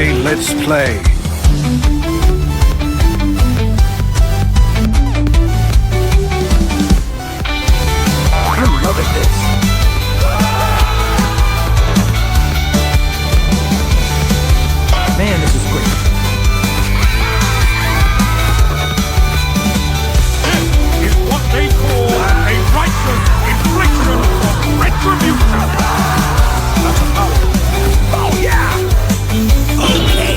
Okay, let's play. I'm loving this. Man, this is great. This is what they call a righteous infliction of retribution. Oh yeah! Okay!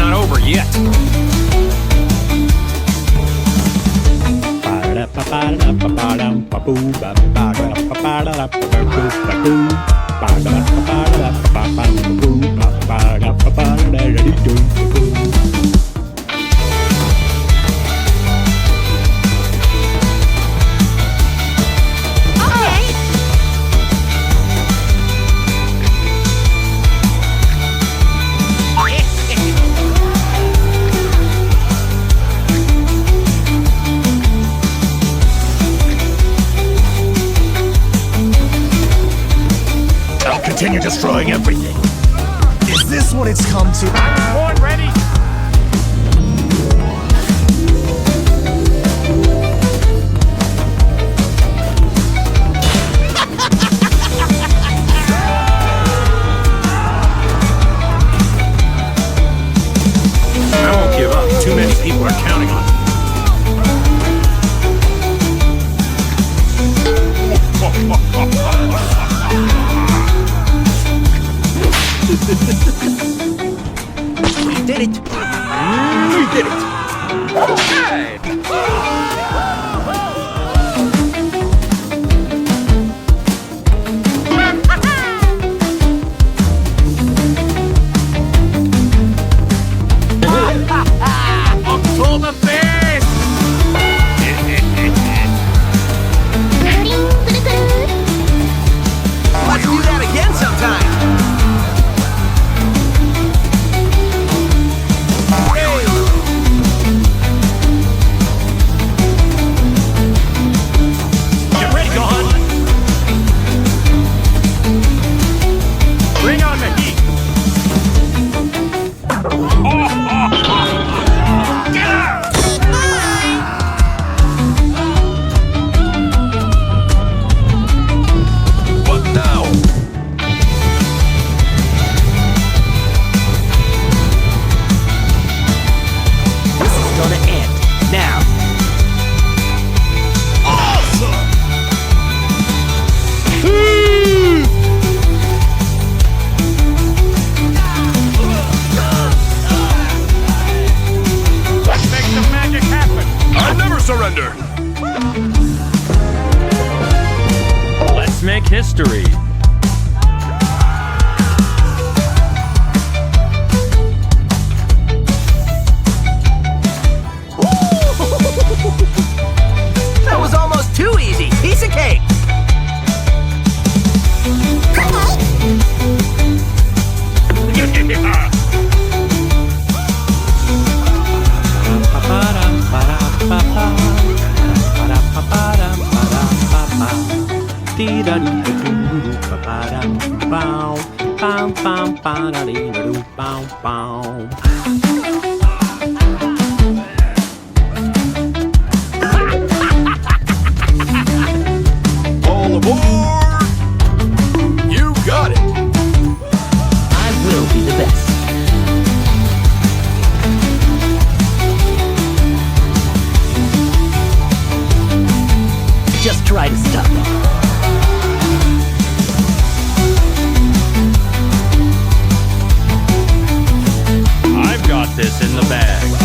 not over yet. Continue destroying everything. Is this what it's come to? Born ready. I won't give up. Too many people are counting on me. We did it! We did it! Okay! Oktoberfest! Let's do that again sometime! Get ready, Gohan! Bring on the heat! Get out! What now? This is gonna end now! Awesome! Let's make some magic happen! I never surrender! Let's make history! That was almost too easy! Piece of cake! All aboard! You got it! I will be the best. Just try to stop me. I've got this in the bag.